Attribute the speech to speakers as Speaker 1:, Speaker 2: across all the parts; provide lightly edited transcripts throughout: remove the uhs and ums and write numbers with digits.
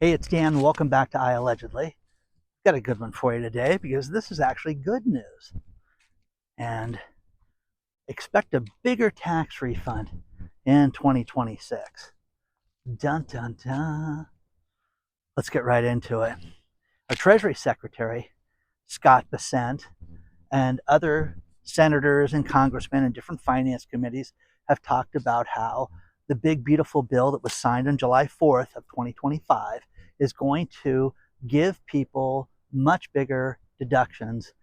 Speaker 1: Hey, it's Dan. Welcome back to iAllegedly. Got a good one for you today because this is actually good news. And expect a bigger tax refund in 2026. Dun dun dun. Let's get right into it. Our Treasury Secretary, Scott Bessent, and other senators and congressmen and different finance committees have talked about how the big, beautiful bill that was signed on July 4th of 2025 is going to give people much bigger deductions,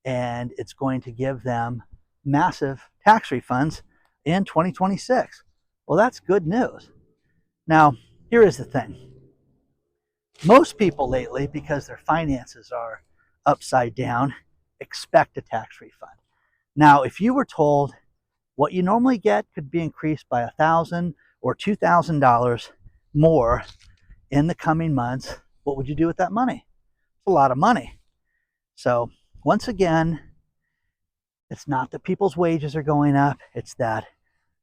Speaker 1: and it's going to give them massive tax refunds in 2026. Well, that's good news. Now, here is the thing. Most people lately, because their finances are upside down, expect a tax refund. Now, if you were told what you normally get could be increased by $1,000 or $2,000 more in the coming months, what would you do with that money? It's a lot of money. So once again, it's not that people's wages are going up, it's that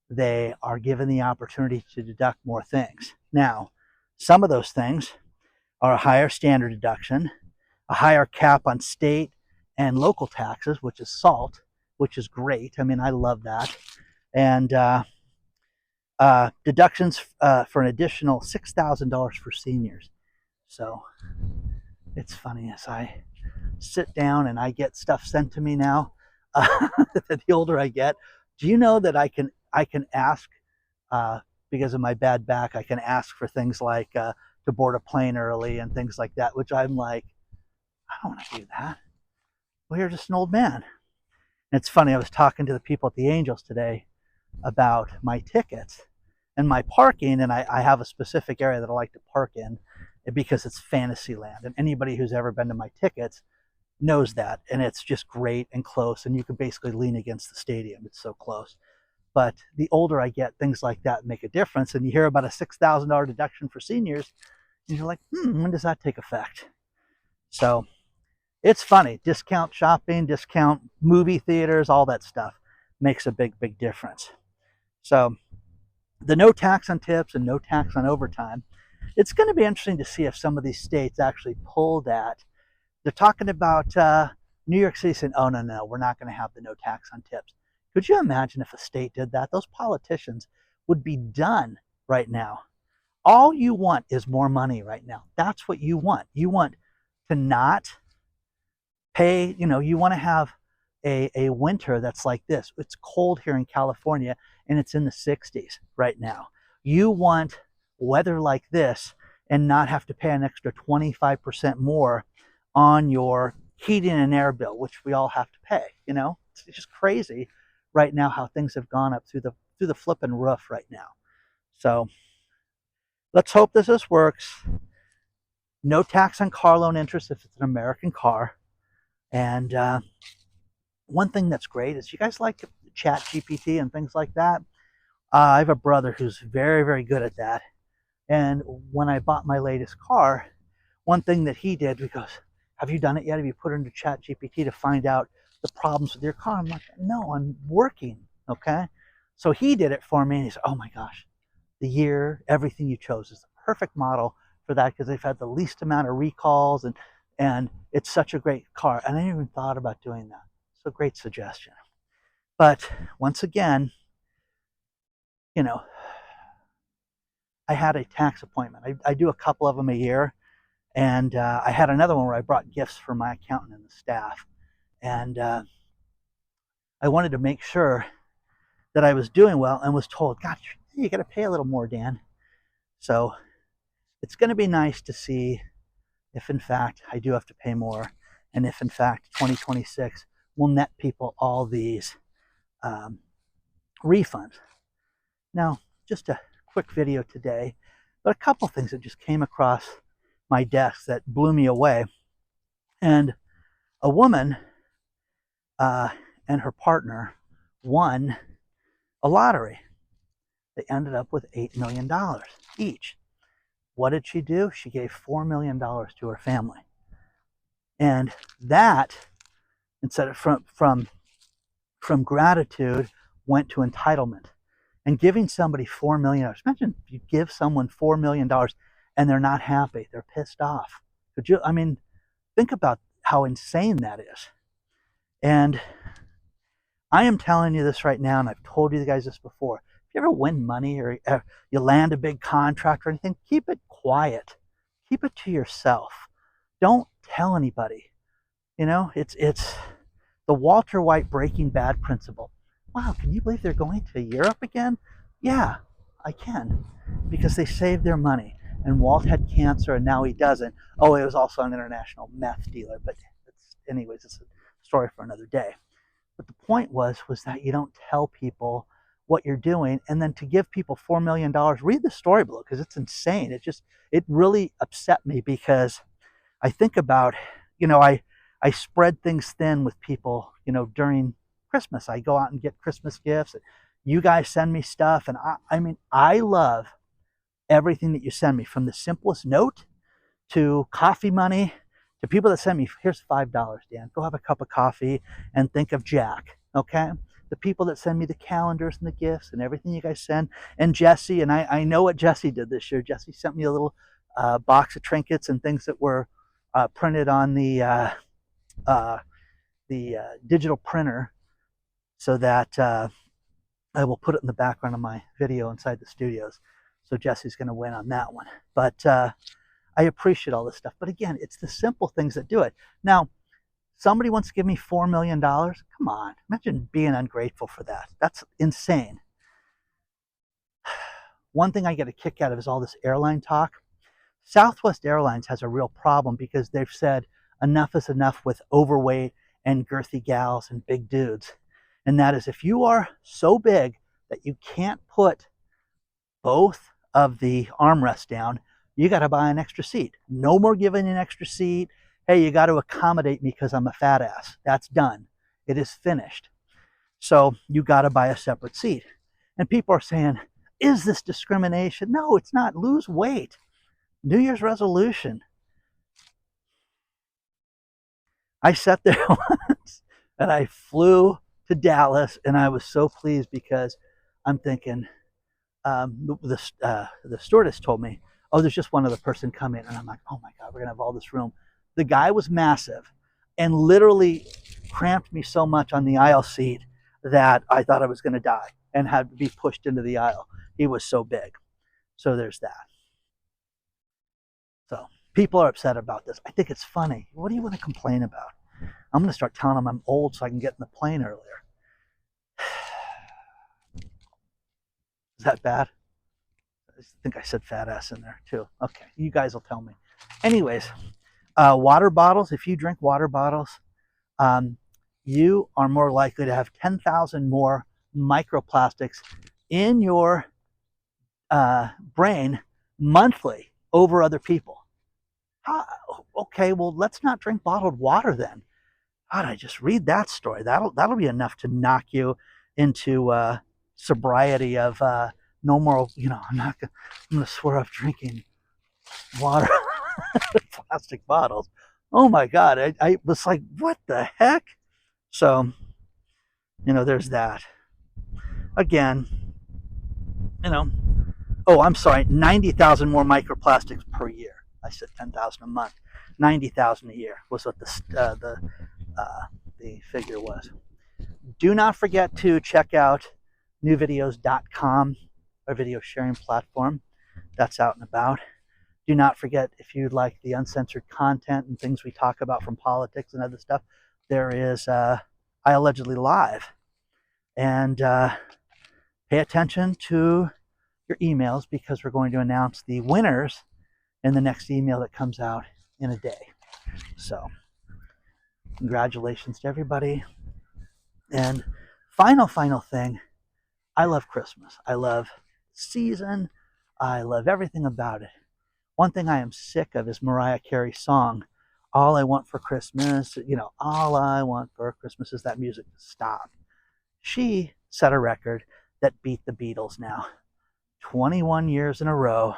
Speaker 1: they are given the opportunity to deduct more things. Now, some of those things are a higher standard deduction, a higher cap on state and local taxes, which is SALT, which is great. I mean, I love that. And deductions for an additional $6,000 for seniors. So it's funny as I sit down and I get stuff sent to me now. The older I get, do you know that I can ask because of my bad back? I can ask for things like to board a plane early and things like that, which I'm like, I don't want to do that. Well, you're just an old man. And it's funny. I was talking to the people at the Angels today about my tickets and my parking, and I have a specific area that I like to park in because it's fantasy land, and anybody who's ever been to my tickets knows that, and it's just great and close, and you can basically lean against the stadium. It's so close. But the older I get, things like that make a difference, and you hear about a $6,000 deduction for seniors, and you're like, when does that take effect? So it's funny. Discount shopping, discount movie theaters, all that stuff makes a big, big difference. So the no tax on tips and no tax on overtime, it's going to be interesting to see if some of these states actually pull that. They're talking about New York City saying, oh, no, we're not going to have the no tax on tips. Could you imagine if a state did that? Those politicians would be done right now. All you want is more money right now. That's what you want. You want to not pay, you want to have a winter that's like this. It's cold here in California and it's in the 60s right now. You want weather like this and not have to pay an extra 25% more on your heating and air bill, which we all have to pay. It's just crazy right now how things have gone up through the flipping roof right now. So let's hope this works. No tax on car loan interest if it's an American car. And one thing that's great is you guys like chat GPT and things like that. I have a brother who's very, very good at that. And when I bought my latest car, one thing that he did, because have you done it yet? Have you put it into chat GPT to find out the problems with your car? I'm like, no, I'm working. Okay. So he did it for me, and he said, oh my gosh, the year, everything you chose is the perfect model for that because they've had the least amount of recalls, and it's such a great car. And I didn't even thought about doing that. So great suggestion. But once again, I had a tax appointment. I do a couple of them a year. And I had another one where I brought gifts for my accountant and the staff. And I wanted to make sure that I was doing well, and was told, gosh, you got to pay a little more, Dan. So it's going to be nice to see if, in fact, I do have to pay more, and if, in fact, 2026 will net people all these refunds. Now, just a quick video today, but a couple things that just came across my desk that blew me away. And a woman and her partner won a lottery. They ended up with $8 million each. What did she do? She gave $4 million to her family. And that, instead of from gratitude, went to entitlement. And giving somebody $4 million. Imagine if you give someone $4 million and they're not happy. They're pissed off. Could you, I mean, think about how insane that is. And I am telling you this right now, and I've told you guys this before. If you ever win money or you land a big contract or anything, keep it quiet. Keep it to yourself. Don't tell anybody. You know, it's the Walter White Breaking Bad principle. Wow, can you believe they're going to Europe again? Yeah, I can, because they saved their money. And Walt had cancer, and now he doesn't. Oh, he was also an international meth dealer. But anyways, it's a story for another day. But the point was that you don't tell people what you're doing, and then to give people $4 million. Read the story below, because it's insane. It really upset me, because I think about, I spread things thin with people, during Christmas. I go out and get Christmas gifts. You guys send me stuff, and I love everything that you send me, from the simplest note to coffee money to people that send me, here's $5, Dan, go have a cup of coffee and think of Jack, okay? The people that send me the calendars and the gifts and everything you guys send, and Jesse, and I know what Jesse did this year. Jesse sent me a little box of trinkets and things that were printed on the digital printer, so that I will put it in the background of my video inside the studios. So Jesse's going to win on that one. But I appreciate all this stuff. But again, it's the simple things that do it. Now, somebody wants to give me $4 million. Come on. Imagine being ungrateful for that. That's insane. One thing I get a kick out of is all this airline talk. Southwest Airlines has a real problem, because they've said enough is enough with overweight and girthy gals and big dudes. And that is, if you are so big that you can't put both of the armrests down, you got to buy an extra seat. No more giving an extra seat. Hey, you got to accommodate me because I'm a fat ass. That's done. It is finished. So you got to buy a separate seat. And people are saying, is this discrimination? No, it's not. Lose weight. New Year's resolution. I sat there once and I flew to Dallas, and I was so pleased, because I'm thinking, the stewardess told me, oh, there's just one other person coming. And I'm like, oh my God, we're going to have all this room. The guy was massive and literally cramped me so much on the aisle seat that I thought I was going to die and had to be pushed into the aisle. He was so big. So there's that. So people are upset about this. I think it's funny. What do you want to complain about? I'm going to start telling them I'm old so I can get in the plane earlier. Is that bad? I think I said fat ass in there too. Okay, you guys will tell me. Anyways, water bottles. If you drink water bottles, you are more likely to have 10,000 more microplastics in your brain monthly over other people. Okay, well, let's not drink bottled water then. God, I just read that story. That'll be enough to knock you into sobriety of no more. I'm going to swear off drinking water plastic bottles. Oh my God, I was like, what the heck? So, there's that. Again, oh, I'm sorry, 90,000 more microplastics per year. I said 10,000 a month. 90,000 a year was what the figure was. Do not forget to check out newvideos.com, our video sharing platform. That's out and about. Do not forget, if you'd like the uncensored content and things we talk about from politics and other stuff, there is iAllegedly Live. And pay attention to your emails, because we're going to announce the winners in the next email that comes out in a day. So congratulations to everybody. And final thing, I love Christmas. I love season. I love everything about it. One thing I am sick of is Mariah Carey's song, All I Want for Christmas, all I want for Christmas is that music. Stop. She set a record that beat the Beatles now. 21 years in a row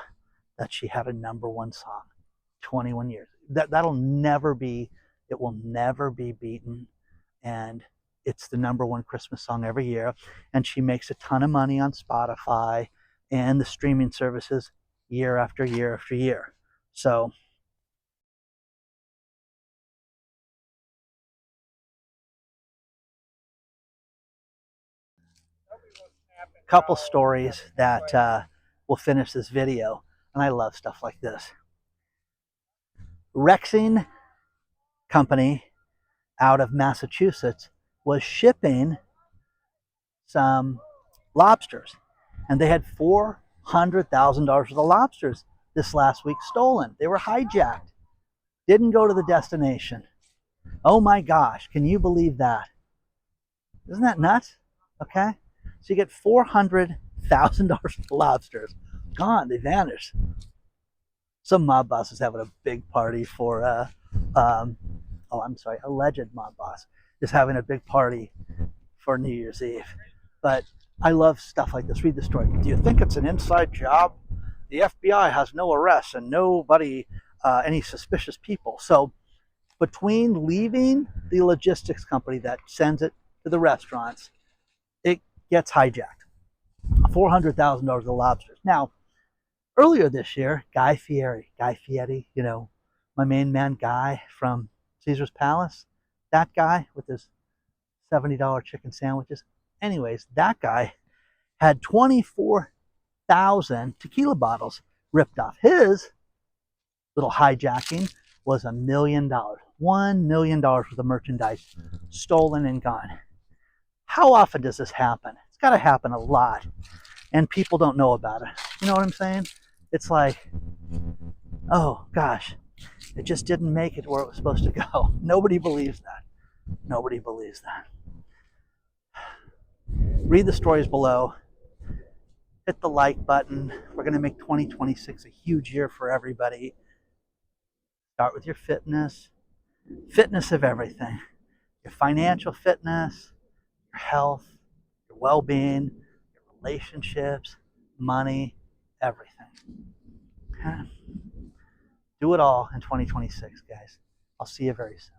Speaker 1: that she had a #1 song. 21 years. That'll never be, it will never be beaten. And it's the #1 Christmas song every year. And she makes a ton of money on Spotify and the streaming services. year after year after year. So a couple stories that will finish this video, and I love stuff like this. Rexing company out of Massachusetts was shipping some lobsters, and they had $400,000 worth of lobsters this last week stolen. They were hijacked, didn't go to the destination. Oh my gosh, can you believe that? Isn't that nuts? Okay, so you get $400,000 of lobsters gone, they vanished. Some mob boss is having a big party for alleged mob boss is having a big party for New Year's Eve. But I love stuff like this. Read the story. Do you think it's an inside job? The FBI has no arrests and nobody, any suspicious people. So between leaving the logistics company that sends it to the restaurants, it gets hijacked. $400,000 of lobsters. Now, earlier this year, Guy Fieri, you know, my main man Guy from Caesar's Palace, that guy with his $70 chicken sandwiches. Anyways, that guy had 24,000 tequila bottles ripped off. His little hijacking was $1 million. $1 million worth of merchandise stolen and gone. How often does this happen? It's got to happen a lot, and people don't know about it. You know what I'm saying? It's like, oh gosh, it just didn't make it where it was supposed to go. Nobody believes that. Nobody believes that. Read the stories below. Hit the like button. We're going to make 2026 a huge year for everybody. Start with your fitness. Fitness of everything. Your financial fitness, your health, your well-being, your relationships, money, everything. Okay? Do it all in 2026, guys. I'll see you very soon.